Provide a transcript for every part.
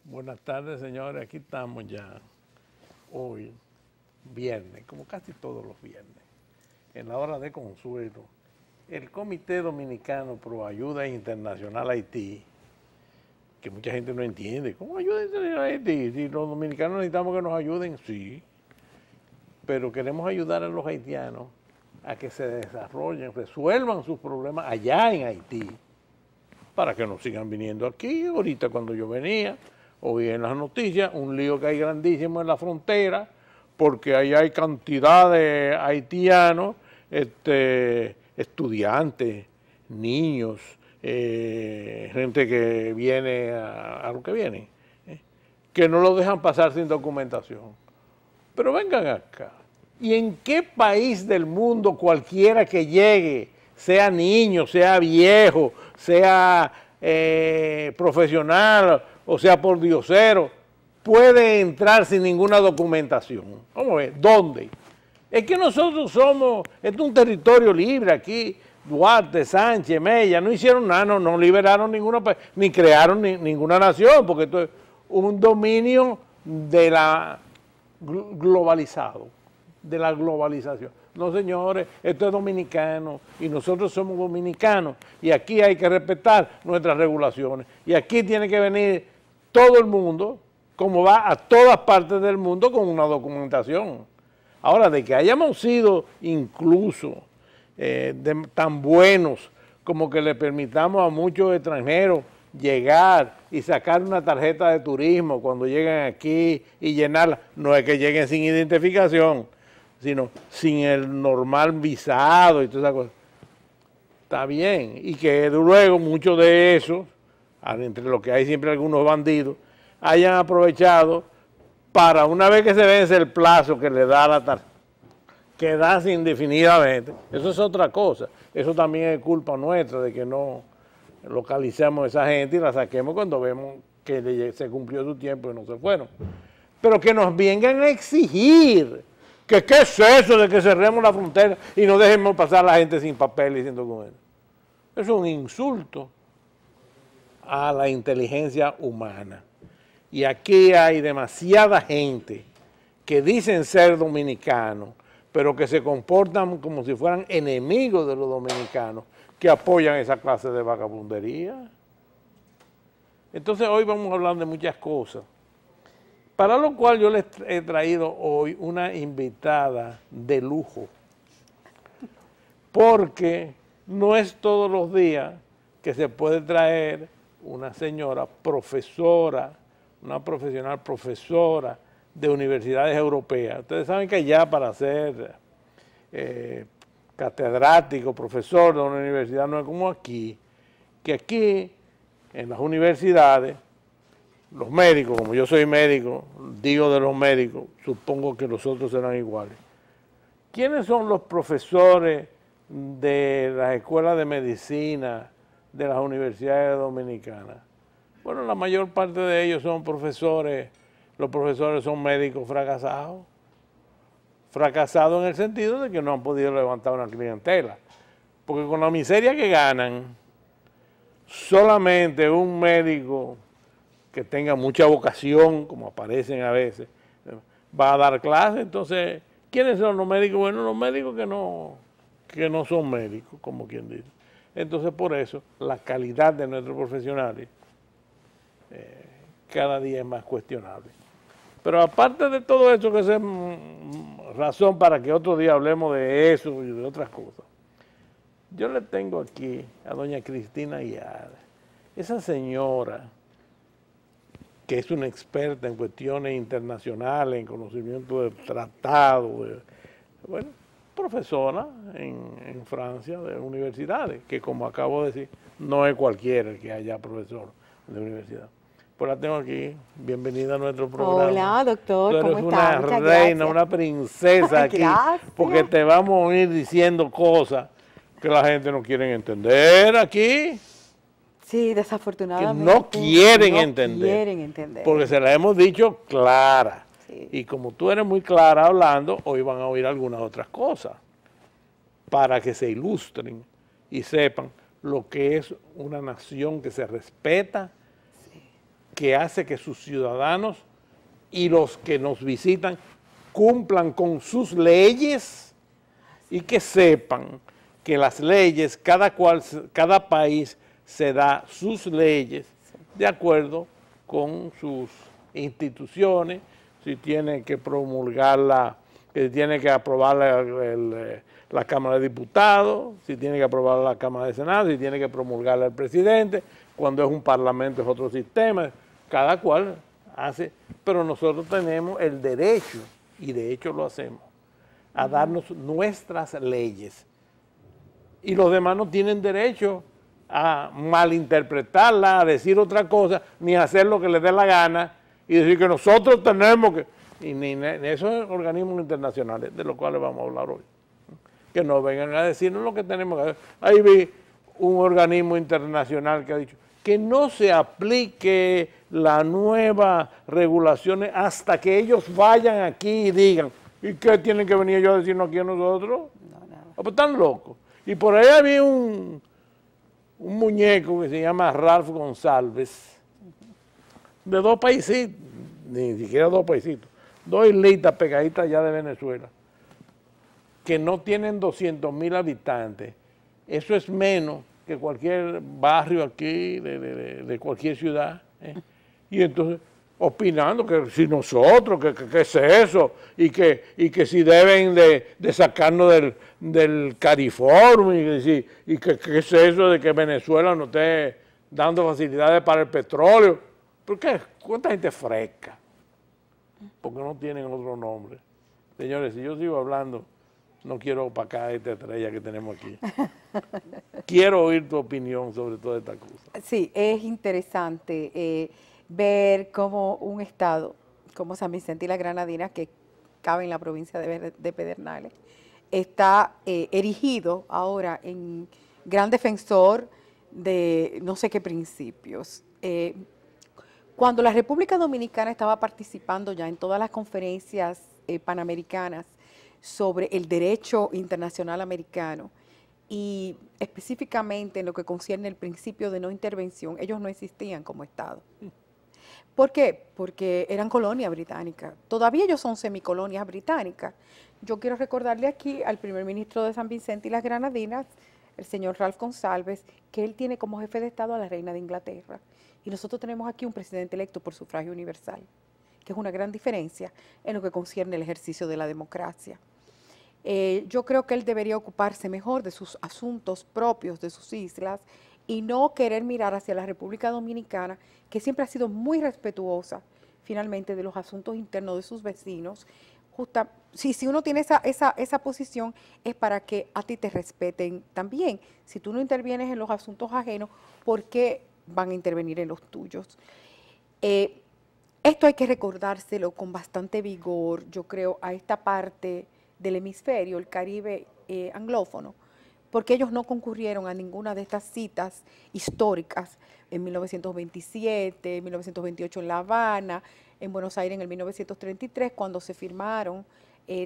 Buenas tardes, señores. Aquí estamos ya hoy, viernes, como casi todos los viernes, en la hora de consuelo. El Comité Dominicano Pro Ayuda Internacional Haití, que mucha gente no entiende. ¿Cómo ayuda internacional a Haití? Si los dominicanos necesitamos que nos ayuden, sí. Pero queremos ayudar a los haitianos a que se desarrollen, resuelvan sus problemas allá en Haití, para que no sigan viniendo aquí. Ahorita cuando yo venía, oí en las noticias un lío que hay grandísimo en la frontera, porque ahí hay cantidad de haitianos, estudiantes, niños, gente que viene a lo que viene, que no lo dejan pasar sin documentación. Pero vengan acá, ¿y en qué país del mundo cualquiera que llegue, sea niño, sea viejo, sea profesional o sea por diosero, puede entrar sin ninguna documentación? Vamos a ver, ¿dónde? Es que nosotros somos, es un territorio libre aquí. Duarte, Sánchez, Mella, no hicieron nada, no liberaron ninguna, ni crearon ninguna nación, porque esto es un dominio de la globalizado, de la globalización. No, señores, esto es dominicano y nosotros somos dominicanos y aquí hay que respetar nuestras regulaciones y aquí tiene que venir todo el mundo, como va a todas partes del mundo, con una documentación. Ahora, de que hayamos sido incluso tan buenos como que le permitamos a muchos extranjeros llegar y sacar una tarjeta de turismo cuando lleguen aquí y llenarla, no es que lleguen sin identificación, sino sin el normal visado y todas esas cosas. Está bien, y que luego muchos de esos, entre los que hay siempre algunos bandidos, hayan aprovechado para una vez que se vence el plazo que le da la tarjeta, quedarse indefinidamente. Eso es otra cosa. Eso también es culpa nuestra de que no localicemos a esa gente y la saquemos cuando vemos que se cumplió su tiempo y no se fueron. Pero que nos vengan a exigir que qué es eso de que cerremos la frontera y no dejemos pasar a la gente sin papel y sin documentos. Eso es un insulto a la inteligencia humana. Y aquí hay demasiada gente que dicen ser dominicanos, pero que se comportan como si fueran enemigos de los dominicanos, que apoyan esa clase de vagabundería. Entonces hoy vamos a hablar de muchas cosas, para lo cual yo les he traído hoy una invitada de lujo, porque no es todos los días que se puede traer una señora profesora, una profesional profesora de universidades europeas. Ustedes saben que ya para ser catedrático, profesor de una universidad no es como aquí, que aquí en las universidades, los médicos, como yo soy médico, digo de los médicos, supongo que los otros serán iguales. ¿Quiénes son los profesores de las escuelas de medicina de las universidades dominicanas? Bueno, la mayor parte de ellos son profesores, los profesores son médicos fracasados. Fracasados en el sentido de que no han podido levantar una clientela. Porque con la miseria que ganan, solamente un médico que tenga mucha vocación, como aparecen a veces, va a dar clases. Entonces, ¿quiénes son los médicos? Bueno, los médicos que no son médicos, como quien dice. Entonces, por eso, la calidad de nuestros profesionales cada día es más cuestionable. Pero aparte de todo eso, que es razón para que otro día hablemos de eso y de otras cosas, yo le tengo aquí a doña Cristina Aguiar, esa señora que es una experta en cuestiones internacionales, en conocimiento de tratados, bueno, profesora en Francia de universidades, que como acabo de decir, no es cualquiera el que haya profesor de universidad. Pues la tengo aquí. Bienvenida a nuestro programa. Hola, doctor, ¿cómo está? Tú eres una reina, una princesa aquí, porque te vamos a ir diciendo cosas que la gente no quiere entender aquí. Sí, desafortunadamente. Que no quieren entender. Porque se la hemos dicho clara. Sí. Y como tú eres muy clara hablando, hoy van a oír algunas otras cosas. para que se ilustren y sepan lo que es una nación que se respeta, que hace que sus ciudadanos y los que nos visitan cumplan con sus leyes y que sepan que las leyes, cada país se da sus leyes de acuerdo con sus instituciones, si tiene que promulgarla, si tiene que aprobarla la Cámara de Diputados, si tiene que aprobarla la Cámara de Senado, si tiene que promulgarla el presidente, cuando es un parlamento es otro sistema, cada cual hace, pero nosotros tenemos el derecho, y de hecho lo hacemos, a darnos nuestras leyes. Y los demás no tienen derecho a malinterpretarla, a decir otra cosa, ni a hacer lo que les dé la gana, y decir que nosotros tenemos que... Y ni esos organismos internacionales, de los cuales vamos a hablar hoy, que no vengan a decirnos lo que tenemos que hacer. Ahí vi un organismo internacional que ha dicho que no se aplique la nueva regulaciones hasta que ellos vayan aquí y digan, ¿y qué tienen que venir ellos a decirnos aquí a nosotros? No, nada. Pues están locos. Y por ahí había un muñeco que se llama Ralph González, de dos paisitos, ni siquiera dos paisitos, dos islitas pegaditas allá de Venezuela, que no tienen 200,000 habitantes. Eso es menos que cualquier barrio aquí, de cualquier ciudad. Y entonces, opinando que si nosotros, que es eso, y que si deben de sacarnos del CARIFORUM, y que es eso de que Venezuela no esté dando facilidades para el petróleo. ¿Por qué? ¿Cuánta gente fresca? Porque no tienen otro nombre. Señores, si yo sigo hablando, no quiero opacar esta estrella que tenemos aquí. Quiero oír tu opinión sobre toda esta cosa. Sí, es interesante ver cómo un estado como San Vicente y las Granadinas, que cabe en la provincia de Pedernales, está erigido ahora en gran defensor de no sé qué principios. Cuando la República Dominicana estaba participando ya en todas las conferencias panamericanas sobre el derecho internacional americano y específicamente en lo que concierne el principio de no intervención, ellos no existían como Estado. ¿Por qué? Porque eran colonia británica. Todavía ellos son semicolonias británicas. Yo quiero recordarle aquí al primer ministro de San Vicente y las Granadinas, el señor Ralph González, que él tiene como jefe de Estado a la reina de Inglaterra. Y nosotros tenemos aquí un presidente electo por sufragio universal, que es una gran diferencia en lo que concierne el ejercicio de la democracia. Yo creo que él debería ocuparse mejor de sus asuntos propios, de sus islas, y no querer mirar hacia la República Dominicana, que siempre ha sido muy respetuosa, finalmente, de los asuntos internos de sus vecinos. Si uno tiene esa posición, es para que a ti te respeten también. Si tú no intervienes en los asuntos ajenos, ¿por qué van a intervenir en los tuyos? Esto hay que recordárselo con bastante vigor, yo creo, a esta parte del hemisferio, el Caribe anglófono, porque ellos no concurrieron a ninguna de estas citas históricas en 1927, 1928 en La Habana, en Buenos Aires en el 1933, cuando se firmaron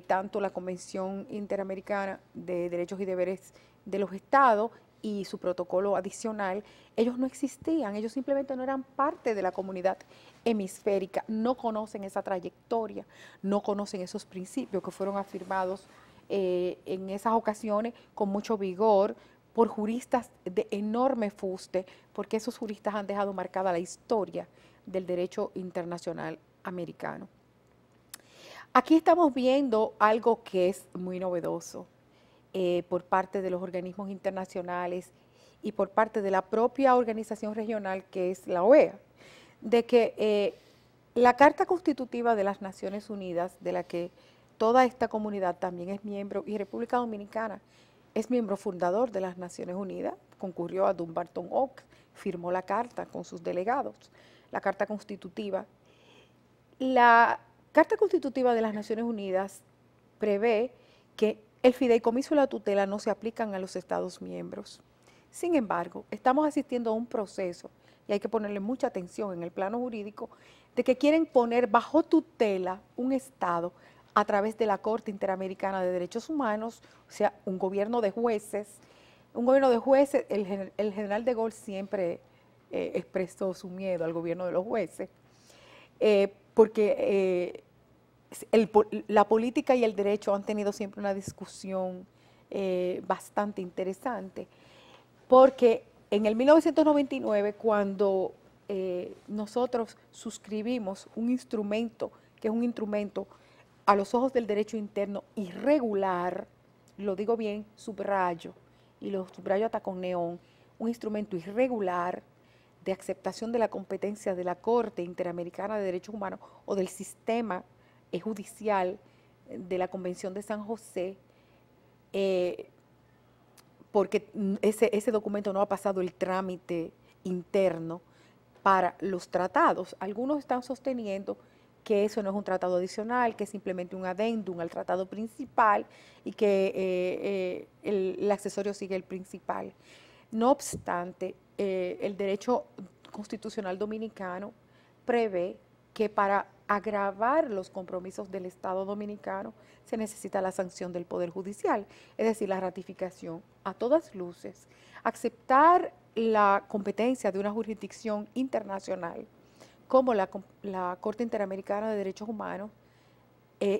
tanto la Convención Interamericana de Derechos y Deberes de los Estados y su protocolo adicional. Ellos no existían, ellos simplemente no eran parte de la comunidad hemisférica, no conocen esa trayectoria, no conocen esos principios que fueron afirmados en esas ocasiones con mucho vigor por juristas de enorme fuste, porque esos juristas han dejado marcada la historia del derecho internacional americano. Aquí estamos viendo algo que es muy novedoso por parte de los organismos internacionales y por parte de la propia organización regional que es la OEA, de que la Carta Constitutiva de las Naciones Unidas, de la que toda esta comunidad también es miembro, y República Dominicana es miembro fundador de las Naciones Unidas, concurrió a Dumbarton Oaks, firmó la carta con sus delegados, la Carta Constitutiva. La Carta Constitutiva de las Naciones Unidas prevé que el fideicomiso y la tutela no se aplican a los Estados miembros. Sin embargo, estamos asistiendo a un proceso, y hay que ponerle mucha atención en el plano jurídico, de que quieren poner bajo tutela un Estado a través de la Corte Interamericana de Derechos Humanos, o sea, un gobierno de jueces. El general de Gaulle siempre expresó su miedo al gobierno de los jueces, porque la política y el derecho han tenido siempre una discusión bastante interesante, porque en el 1999, cuando nosotros suscribimos un instrumento, que es un instrumento a los ojos del derecho interno irregular, lo digo bien, subrayo, y lo subrayo hasta con neón, un instrumento irregular de aceptación de la competencia de la Corte Interamericana de Derechos Humanos o del sistema judicial de la Convención de San José, porque ese documento no ha pasado el trámite interno para los tratados. Algunos están sosteniendo que eso no es un tratado adicional, que es simplemente un adendum al tratado principal y que el accesorio sigue el principal. No obstante, el derecho constitucional dominicano prevé que para agravar los compromisos del Estado dominicano se necesita la sanción del Poder Judicial, es decir, la ratificación a todas luces. Aceptar la competencia de una jurisdicción internacional como la Corte Interamericana de Derechos Humanos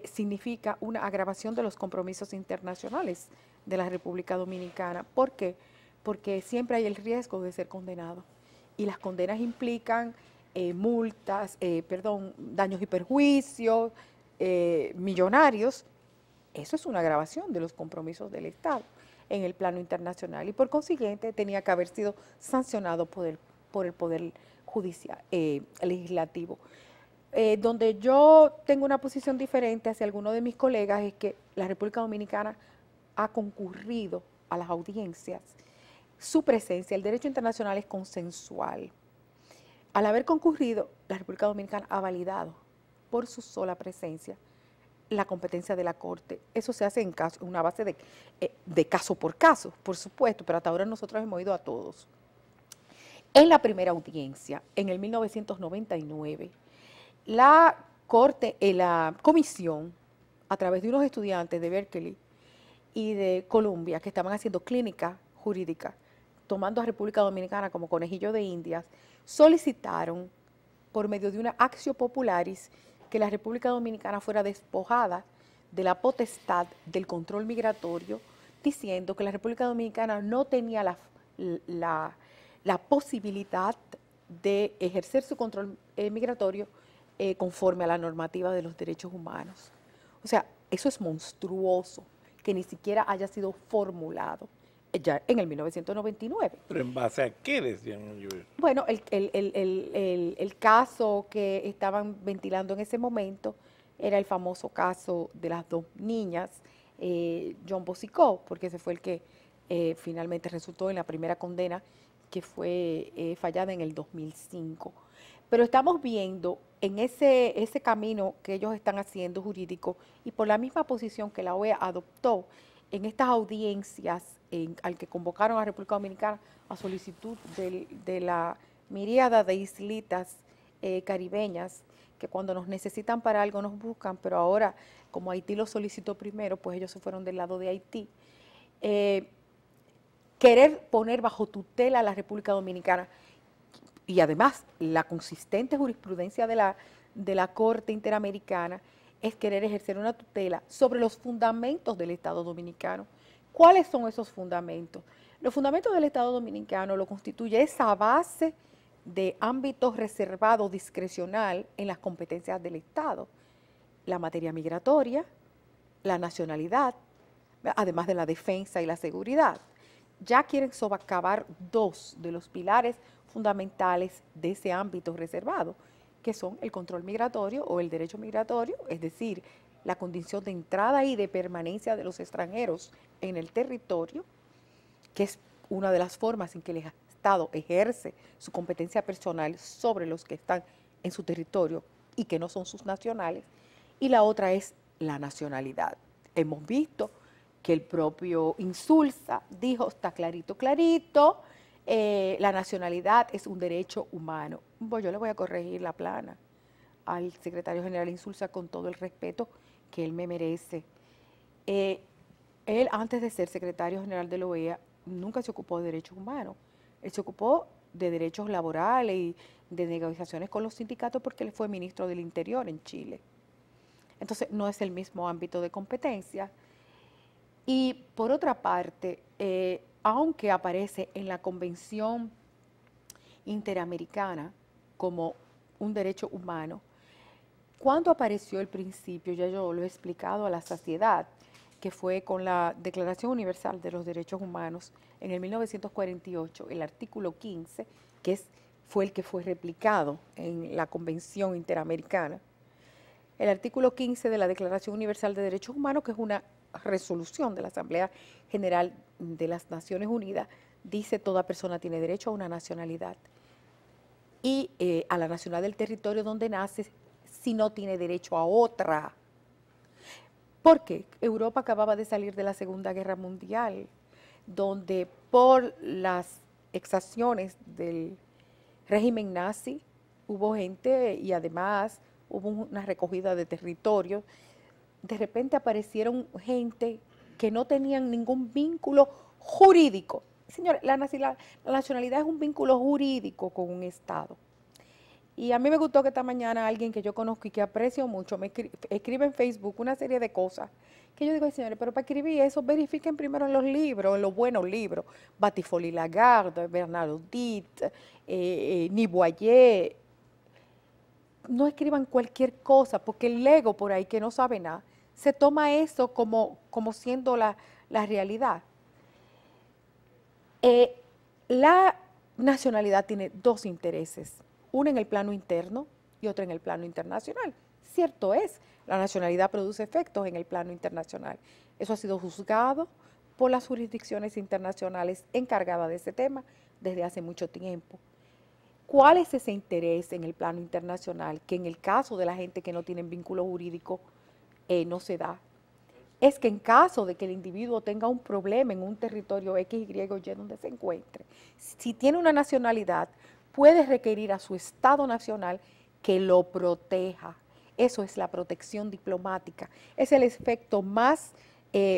significa una agravación de los compromisos internacionales de la República Dominicana. ¿Por qué? Porque siempre hay el riesgo de ser condenado y las condenas implican daños y perjuicios millonarios. Eso es una agravación de los compromisos del Estado en el plano internacional y por consiguiente tenía que haber sido sancionado por el Poder Judicial, legislativo. Donde yo tengo una posición diferente hacia algunos de mis colegas es que la República Dominicana ha concurrido a las audiencias. Su presencia, el derecho internacional es consensual. Al haber concurrido, la República Dominicana ha validado por su sola presencia la competencia de la Corte. Eso se hace en una base de caso por caso, por supuesto, pero hasta ahora nosotros hemos ido a todos. En la primera audiencia, en el 1999, la comisión, a través de unos estudiantes de Berkeley y de Columbia que estaban haciendo clínica jurídica, tomando a República Dominicana como conejillo de Indias, solicitaron por medio de una actio popularis que la República Dominicana fuera despojada de la potestad del control migratorio, diciendo que la República Dominicana no tenía la posibilidad de ejercer su control migratorio conforme a la normativa de los derechos humanos. O sea, eso es monstruoso, que ni siquiera haya sido formulado ya en el 1999. ¿Pero en base a qué decían ellos? Bueno, el caso que estaban ventilando en ese momento era el famoso caso de las dos niñas, John Bosicó, porque ese fue el que finalmente resultó en la primera condena que fue fallada en el 2005. Pero estamos viendo en ese camino que ellos están haciendo jurídico y por la misma posición que la OEA adoptó en estas audiencias al que convocaron a República Dominicana a solicitud de la miríada de islitas caribeñas que cuando nos necesitan para algo nos buscan, pero ahora como Haití lo solicitó primero, pues ellos se fueron del lado de Haití. Querer poner bajo tutela a la República Dominicana y además la consistente jurisprudencia de la Corte Interamericana es querer ejercer una tutela sobre los fundamentos del Estado Dominicano. ¿Cuáles son esos fundamentos? Los fundamentos del Estado Dominicano lo constituye esa base de ámbito reservado discrecional en las competencias del Estado. La materia migratoria, la nacionalidad, además de la defensa y la seguridad. Ya quieren socavar dos de los pilares fundamentales de ese ámbito reservado, que son el control migratorio o el derecho migratorio, es decir, la condición de entrada y de permanencia de los extranjeros en el territorio, que es una de las formas en que el Estado ejerce su competencia personal sobre los que están en su territorio y que no son sus nacionales, y la otra es la nacionalidad. Hemos visto que el propio Insulza dijo, está clarito, clarito, la nacionalidad es un derecho humano. Pues yo le voy a corregir la plana al secretario general Insulza con todo el respeto que él me merece. Él, antes de ser secretario general de la OEA, nunca se ocupó de derechos humanos. Él se ocupó de derechos laborales y de negociaciones con los sindicatos porque él fue ministro del Interior en Chile. Entonces, no es el mismo ámbito de competencia. Y por otra parte, aunque aparece en la Convención Interamericana como un derecho humano, cuando apareció el principio, ya yo lo he explicado a la saciedad, que fue con la Declaración Universal de los Derechos Humanos en el 1948, el artículo 15, fue el que fue replicado en la Convención Interamericana. El artículo 15 de la Declaración Universal de Derechos Humanos, que es una resolución de la Asamblea General de las Naciones Unidas, dice: toda persona tiene derecho a una nacionalidad y a la nacionalidad del territorio donde nace, si no tiene derecho a otra. Porque Europa acababa de salir de la Segunda Guerra Mundial, donde por las exacciones del régimen nazi hubo gente y además hubo una recogida de territorios. De repente aparecieron gente que no tenían ningún vínculo jurídico. Señores, la nacionalidad es un vínculo jurídico con un Estado. Y a mí me gustó que esta mañana alguien que yo conozco y que aprecio mucho me escribe en Facebook una serie de cosas que yo digo: ay, señores, pero para escribir eso, verifiquen primero en los libros, en los buenos libros, Batifoli Lagarde, Bernardo Ditt, Niboyer. No escriban cualquier cosa, porque el ego por ahí que no sabe nada, se toma eso como siendo la realidad. La nacionalidad tiene dos intereses, una en el plano interno y otra en el plano internacional. Cierto es, la nacionalidad produce efectos en el plano internacional. Eso ha sido juzgado por las jurisdicciones internacionales encargadas de ese tema desde hace mucho tiempo. ¿Cuál es ese interés en el plano internacional que en el caso de la gente que no tienen vínculo jurídico no se da? Es que en caso de que el individuo tenga un problema en un territorio X, Y o Y donde se encuentre, si tiene una nacionalidad, puede requerir a su Estado nacional que lo proteja. Eso es la protección diplomática. Es el efecto más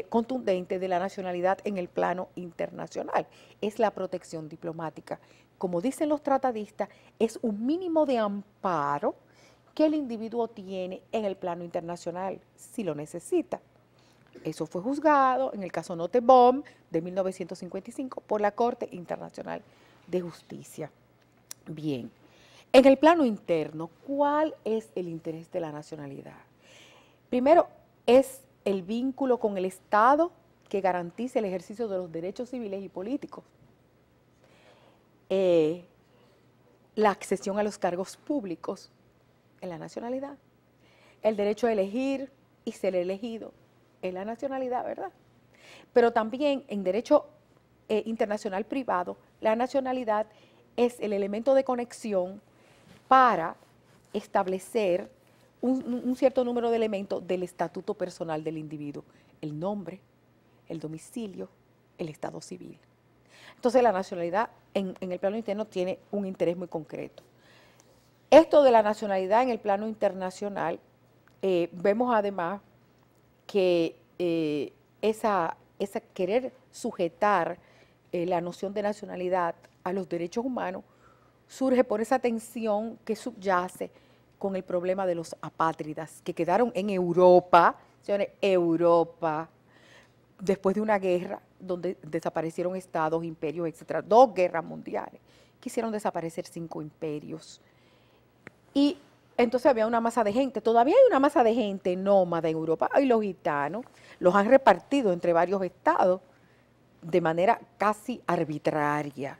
contundente de la nacionalidad en el plano internacional. Es la protección diplomática. Como dicen los tratadistas, es un mínimo de amparo que el individuo tiene en el plano internacional, si lo necesita. Eso fue juzgado en el caso Nottebohm de 1955 por la Corte Internacional de Justicia. Bien, en el plano interno, ¿cuál es el interés de la nacionalidad? Primero, es el vínculo con el Estado que garantice el ejercicio de los derechos civiles y políticos. La accesión a los cargos públicos en la nacionalidad. El derecho a elegir y ser elegido en la nacionalidad, ¿verdad? Pero también en derecho internacional privado, la nacionalidad es el elemento de conexión para establecer un cierto número de elementos del estatuto personal del individuo: el nombre, el domicilio, el estado civil. Entonces la nacionalidad en el plano interno tiene un interés muy concreto. Esto de la nacionalidad en el plano internacional, vemos además que esa querer sujetar la noción de nacionalidad a los derechos humanos surge por esa tensión que subyace con el problema de los apátridas que quedaron en Europa, señores, Europa, después de una guerra donde desaparecieron estados, imperios, etcétera, 2 guerras mundiales, quisieron desaparecer 5 imperios. Y entonces había una masa de gente, todavía hay una masa de gente nómada en Europa, y los gitanos los han repartido entre varios estados de manera casi arbitraria,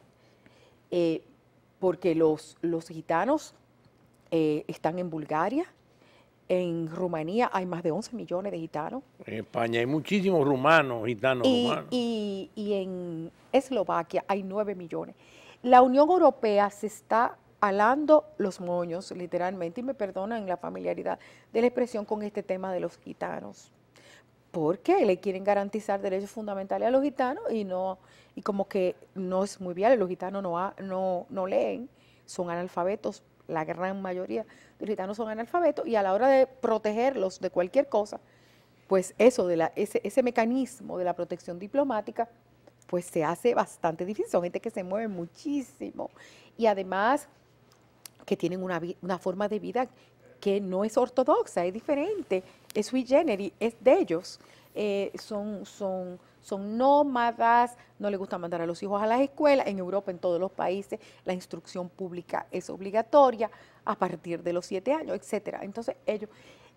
porque los gitanos están en Bulgaria, en Rumanía hay más de 11 millones de gitanos. En España hay muchísimos rumanos, gitanos rumanos. Y en Eslovaquia hay 9 millones. La Unión Europea se está alando los moños, literalmente, y me perdonan la familiaridad de la expresión con este tema de los gitanos, porque le quieren garantizar derechos fundamentales a los gitanos y como que no es muy viable. Los gitanos no leen, son analfabetos, la gran mayoría de los gitanos son analfabetos, y a la hora de protegerlos de cualquier cosa, pues eso ese mecanismo de la protección diplomática, pues se hace bastante difícil. Son gente que se mueve muchísimo y además que tienen una forma de vida que no es ortodoxa, es diferente, es sui generis, es de ellos. Son nómadas, no les gusta mandar a los hijos a las escuelas. En Europa, en todos los países, la instrucción pública es obligatoria a partir de los 7 años, etcétera. Entonces,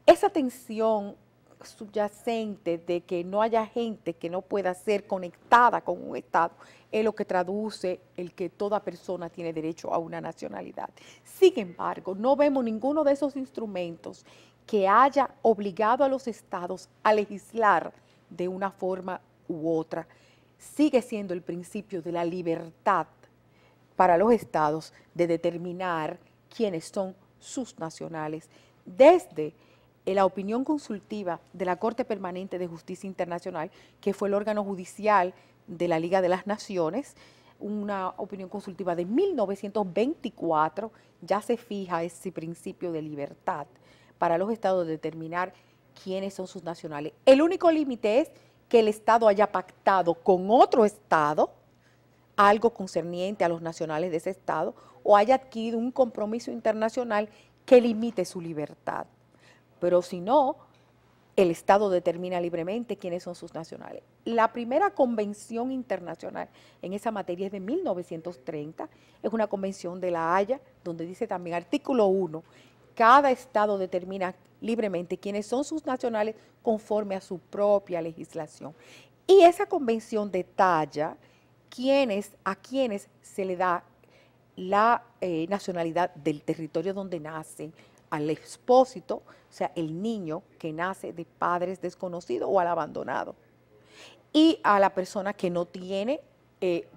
esa tensión subyacente de que no haya gente que no pueda ser conectada con un Estado es lo que traduce el que toda persona tiene derecho a una nacionalidad. Sin embargo, no vemos ninguno de esos instrumentos que haya obligado a los Estados a legislar de una forma u otra. Sigue siendo el principio de la libertad para los Estados de determinar quiénes son sus nacionales. Desde la opinión consultiva de la Corte Permanente de Justicia Internacional, que fue el órgano judicial de la Liga de las Naciones, una opinión consultiva de 1924, ya se fija ese principio de libertad para los estados de determinar quiénes son sus nacionales. El único límite es que el Estado haya pactado con otro Estado algo concerniente a los nacionales de ese Estado o haya adquirido un compromiso internacional que limite su libertad. Pero si no, el Estado determina libremente quiénes son sus nacionales. La primera convención internacional en esa materia es de 1930, es una convención de La Haya, donde dice también, artículo 1, cada Estado determina libremente quiénes son sus nacionales conforme a su propia legislación. Y esa convención detalla a quienes se le da la nacionalidad del territorio donde nacen, al expósito, o sea, el niño que nace de padres desconocidos o al abandonado, y a la persona que no tiene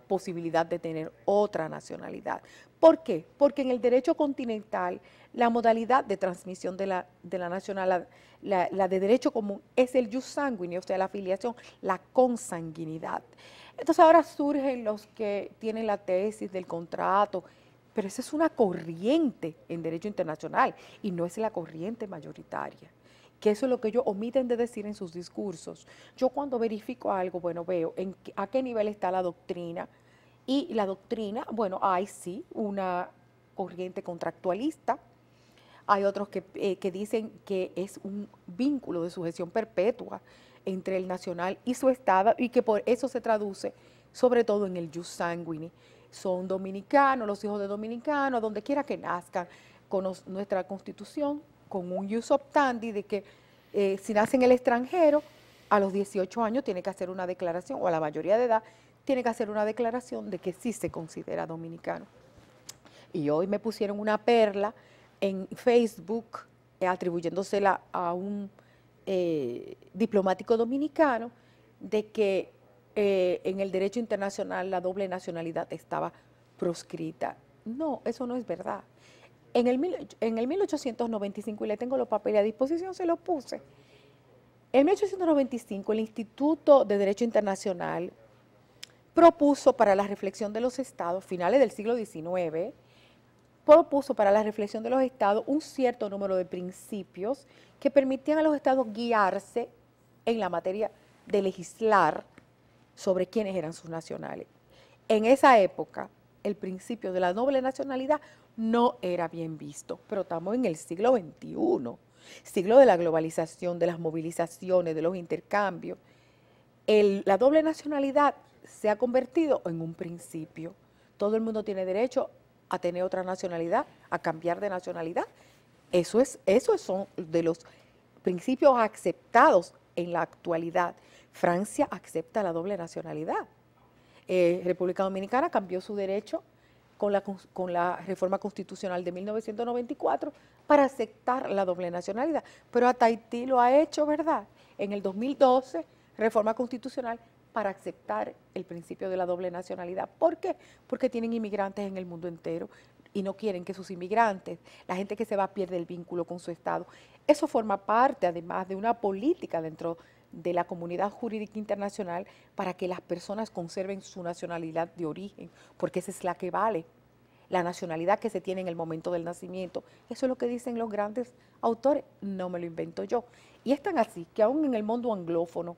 posibilidad de tener otra nacionalidad. ¿Por qué? Porque en el derecho continental la modalidad de transmisión de la nacionalidad, la de derecho común, es el jus sanguinis, o sea, la afiliación, la consanguinidad. Entonces ahora surgen los que tienen la tesis del contrato, pero esa es una corriente en derecho internacional y no es la corriente mayoritaria, que eso es lo que ellos omiten de decir en sus discursos. Yo cuando verifico algo, bueno, veo a qué nivel está la doctrina, y la doctrina, bueno, hay sí una corriente contractualista, hay otros que dicen que es un vínculo de sujeción perpetua entre el nacional y su Estado y que por eso se traduce sobre todo en el jus sanguinis. Son dominicanos, los hijos de dominicanos, donde quiera que nazcan, con nuestra Constitución, con un jus optandi de que si nace en el extranjero, a los 18 años tiene que hacer una declaración, o a la mayoría de edad, tiene que hacer una declaración de que sí se considera dominicano. Y hoy me pusieron una perla en Facebook atribuyéndosela a un diplomático dominicano de que en el derecho internacional la doble nacionalidad estaba proscrita. No, eso no es verdad. En el 1895, y le tengo los papeles a disposición, se los puse. En 1895 el Instituto de Derecho Internacional propuso para la reflexión de los estados, finales del siglo XIX, propuso para la reflexión de los estados un cierto número de principios que permitían a los estados guiarse en la materia de legislar sobre quiénes eran sus nacionales. En esa época, el principio de la doble nacionalidad no era bien visto, pero estamos en el siglo XXI, siglo de la globalización, de las movilizaciones, de los intercambios. La doble nacionalidad se ha convertido en un principio. Todo el mundo tiene derecho a tener otra nacionalidad, a cambiar de nacionalidad. Eso son de los principios aceptados en la actualidad. Francia acepta la doble nacionalidad. República Dominicana cambió su derecho con la reforma constitucional de 1994 para aceptar la doble nacionalidad. Pero hasta Haití lo ha hecho, ¿verdad? En el 2012, reforma constitucional para aceptar el principio de la doble nacionalidad. ¿Por qué? Porque tienen inmigrantes en el mundo entero y no quieren que sus inmigrantes, la gente que se va, pierda el vínculo con su Estado. Eso forma parte, además, de una política dentro de la comunidad jurídica internacional para que las personas conserven su nacionalidad de origen, porque esa es la que vale. la nacionalidad que se tiene en el momento del nacimiento. Eso es lo que dicen los grandes autores, no me lo invento yo. Y es tan así que aún en el mundo anglófono,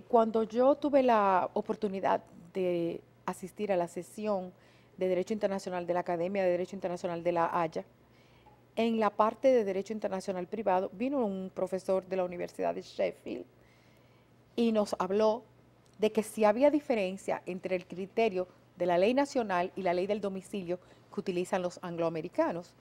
cuando yo tuve la oportunidad de asistir a la sesión de Derecho Internacional de la Academia de Derecho Internacional de La Haya, en la parte de Derecho Internacional Privado vino un profesor de la Universidad de Sheffield y nos habló de que si había diferencia entre el criterio de la ley nacional y la ley del domicilio que utilizan los angloamericanos.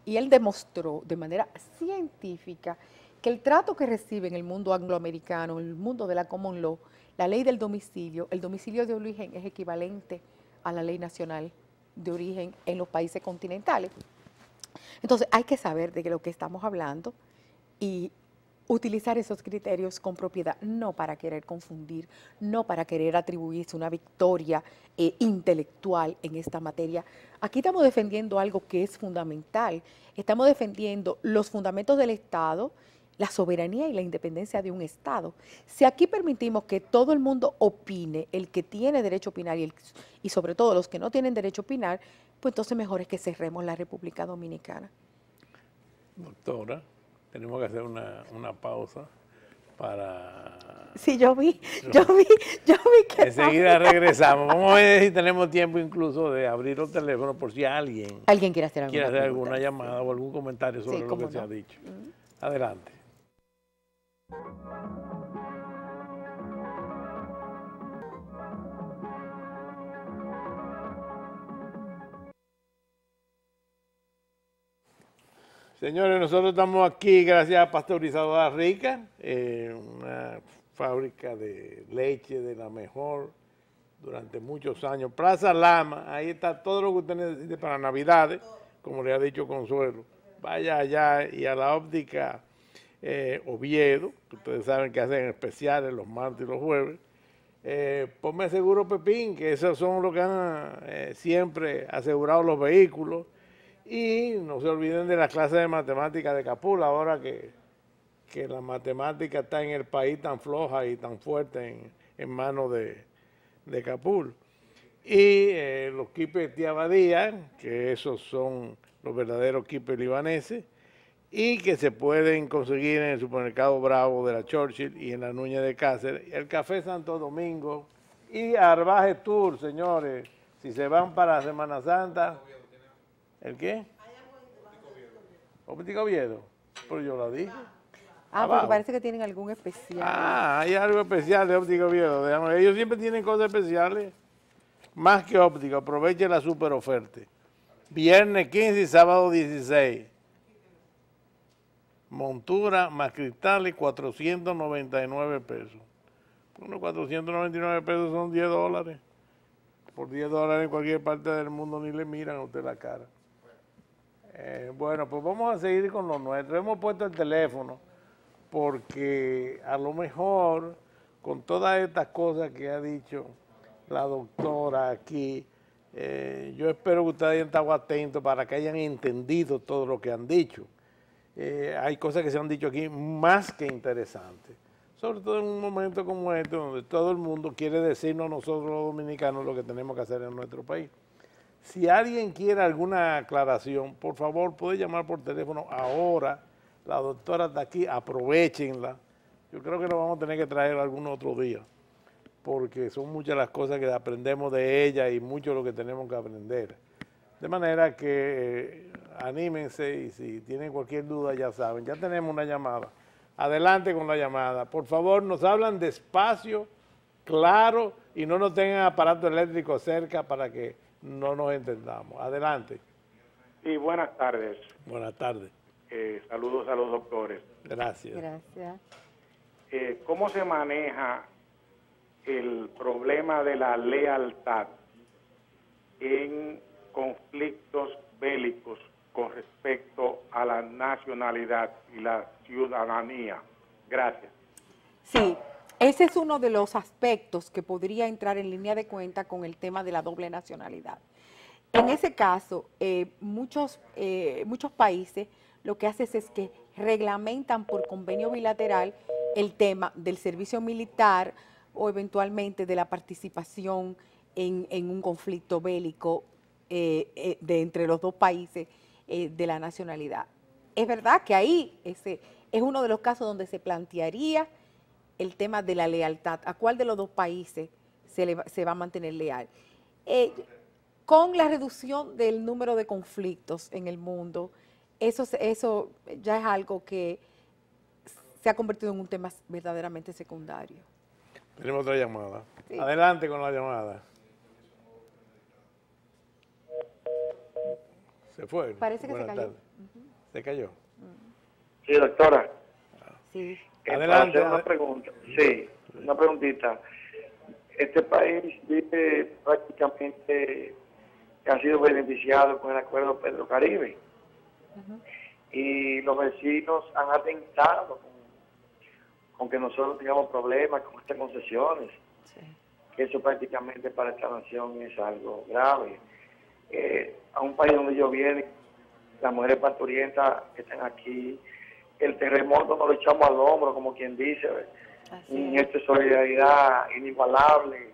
Y él demostró de manera científica que el trato que recibe en el mundo angloamericano, en el mundo de la common law, la ley del domicilio, el domicilio de origen es equivalente a la ley nacional de origen en los países continentales. Entonces hay que saber de lo que estamos hablando y utilizar esos criterios con propiedad, no para querer confundir, no para querer atribuirse una victoria intelectual en esta materia. Aquí estamos defendiendo algo que es fundamental, estamos defendiendo los fundamentos del Estado, la soberanía y la independencia de un Estado. Si aquí permitimos que todo el mundo opine, el que tiene derecho a opinar y sobre todo los que no tienen derecho a opinar, pues entonces mejor es que cerremos la República Dominicana. Doctora, tenemos que hacer una pausa para... Sí, yo vi que... Enseguida regresamos. Vamos a ver si tenemos tiempo incluso de abrir los teléfonos por si alguien quiere hacer alguna llamada o algún comentario sobre lo que se ha dicho. Adelante. Señores, nosotros estamos aquí gracias a Pasteurizadora Rica, una fábrica de leche de la mejor durante muchos años. Plaza Lama, ahí está todo lo que usted necesite para Navidades, como le ha dicho Consuelo. Vaya allá y a la óptica Oviedo, que ustedes saben que hacen especiales los martes y los jueves. Ponme seguro Pepín, que esos son los que han siempre asegurado los vehículos. Y no se olviden de la clase de matemáticas de Capul, ahora que la matemática está en el país tan floja y tan fuerte en manos de Capul. Y los quipes Tía Abadía, que esos son los verdaderos quipes libaneses, y que se pueden conseguir en el supermercado Bravo de la Churchill y en la Núñez de Cáceres, el Café Santo Domingo y Arbaje Tour, señores, si se van para Semana Santa. ¿El qué? Óptica Oviedo. Pero yo lo dije. Porque parece que tienen algún especial. Hay algo especial de Óptica Oviedo. Ellos siempre tienen cosas especiales. Más que óptica, aproveche la super oferta. Viernes 15 y sábado 16. Montura más cristales, 499 pesos. Bueno, 499 pesos son $10. Por $10 en cualquier parte del mundo ni le miran a usted la cara. Bueno, pues vamos a seguir con lo nuestro. Hemos puesto el teléfono porque a lo mejor con todas estas cosas que ha dicho la doctora aquí, yo espero que ustedes hayan estado atentos para que hayan entendido todo lo que han dicho. Hay cosas que se han dicho aquí más que interesantes, sobre todo en un momento como este, donde todo el mundo quiere decirnos a nosotros los dominicanos lo que tenemos que hacer en nuestro país. Si alguien quiere alguna aclaración, por favor, puede llamar por teléfono ahora. La doctora está aquí, aprovechenla. Yo creo que nos vamos a tener que traer algún otro día, porque son muchas las cosas que aprendemos de ella y mucho lo que tenemos que aprender. De manera que anímense y si tienen cualquier duda ya saben, ya tenemos una llamada. Adelante con la llamada. Por favor, nos hablan despacio, claro y no nos tengan aparato eléctrico cerca para que no nos entendamos. Adelante. Sí, buenas tardes. Buenas tardes. Saludos a los doctores. Gracias. Gracias. ¿Cómo se maneja el problema de la lealtad en conflictos bélicos con respecto a la nacionalidad y la ciudadanía? Gracias. Sí, ese es uno de los aspectos que podría entrar en línea de cuenta con el tema de la doble nacionalidad. En ese caso, muchos países lo que hacen es que reglamentan por convenio bilateral el tema del servicio militar o eventualmente de la participación en un conflicto bélico de entre los dos países de la nacionalidad. Es verdad que ahí ese es uno de los casos donde se plantearía el tema de la lealtad. ¿A cuál de los dos países se va a mantener leal? Con la reducción del número de conflictos en el mundo, eso ya es algo que se ha convertido en un tema verdaderamente secundario. Tenemos otra llamada. Sí. Adelante con la llamada. Se fue. Parece que Buenas se cayó. tardes. ¿Se cayó? Sí, doctora. Sí. Adelante. Para hacer una pregunta. Sí, una preguntita. Este país vive prácticamente que ha sido beneficiado con el acuerdo Pedro-Caribe. Y los vecinos han atentado con que nosotros tengamos problemas con estas concesiones. Sí. Que eso prácticamente para esta nación es algo grave. A un país donde yo viene, las mujeres parturientas que están aquí, el terremoto nos lo echamos al hombro, como quien dice, un gesto de solidaridad inigualable,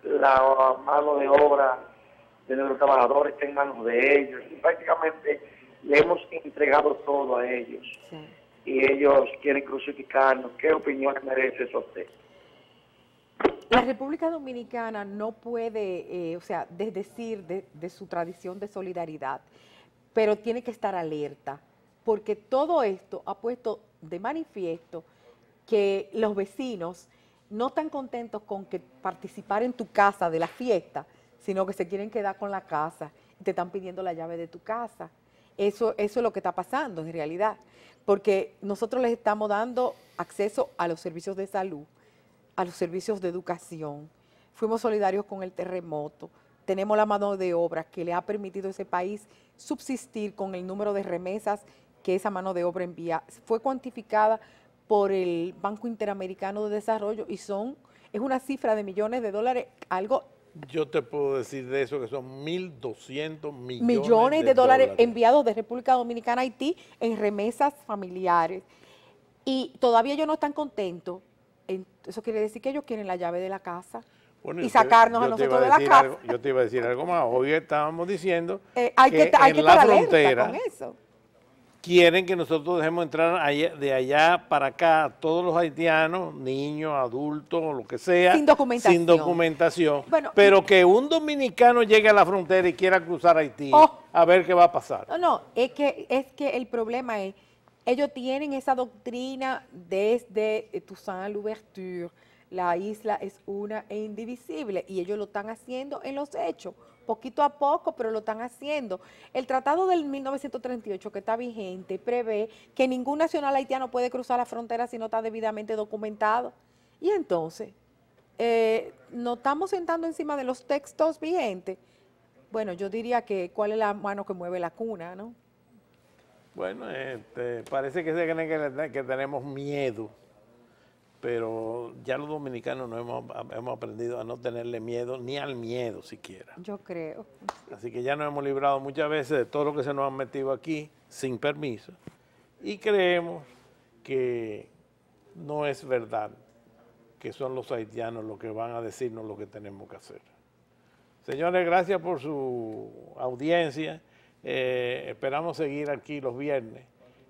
la mano de obra de nuestros trabajadores está en manos de ellos, y prácticamente le hemos entregado todo a ellos, Sí. y ellos quieren crucificarnos. ¿Qué opinión merece eso usted? La República Dominicana no puede, desdecir de su tradición de solidaridad, pero tiene que estar alerta, porque todo esto ha puesto de manifiesto que los vecinos no están contentos con que participar en tu casa de la fiesta, sino que se quieren quedar con la casa y te están pidiendo la llave de tu casa. Eso es lo que está pasando en realidad, porque nosotros les estamos dando acceso a los servicios de salud, a los servicios de educación, fuimos solidarios con el terremoto, tenemos la mano de obra que le ha permitido a ese país subsistir con el número de remesas que esa mano de obra envía. Fue cuantificada por el Banco Interamericano de Desarrollo y es una cifra de millones de dólares, algo... Yo te puedo decir de eso que son 1.200 millones de dólares enviados de República Dominicana a Haití en remesas familiares. Y todavía ellos no están contentos. Eso quiere decir que ellos quieren la llave de la casa y sacarnos a nosotros de la casa. Yo te iba a decir algo más. Hoy estábamos diciendo hay que en la estar frontera alerta con eso. quieren que nosotros dejemos entrar de allá para acá todos los haitianos, niños, adultos, lo que sea, sin documentación. Bueno, pero que un dominicano llegue a la frontera y quiera cruzar Haití, a ver qué va a pasar. No, es que el problema es, ellos tienen esa doctrina desde Toussaint Louverture, la isla es una e indivisible, y ellos lo están haciendo en los hechos, poquito a poco, pero lo están haciendo. El tratado del 1938 que está vigente prevé que ningún nacional haitiano puede cruzar la frontera si no está debidamente documentado. Y entonces, nos estamos sentando encima de los textos vigentes. Bueno, yo diría que cuál es la mano que mueve la cuna, ¿no? Bueno, parece que se creen que tenemos miedo, pero ya los dominicanos no hemos aprendido a no tenerle miedo, ni al miedo siquiera. Yo creo. Así que ya nos hemos librado muchas veces de todo lo que se nos han metido aquí sin permiso y creemos que no es verdad que son los haitianos los que van a decirnos lo que tenemos que hacer. Señores, gracias por su audiencia. Esperamos seguir aquí los viernes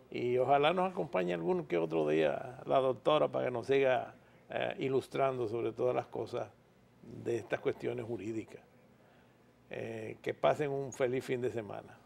y ojalá nos acompañe algún que otro día la doctora para que nos siga ilustrando sobre todas las cosas de estas cuestiones jurídicas. Que pasen un feliz fin de semana.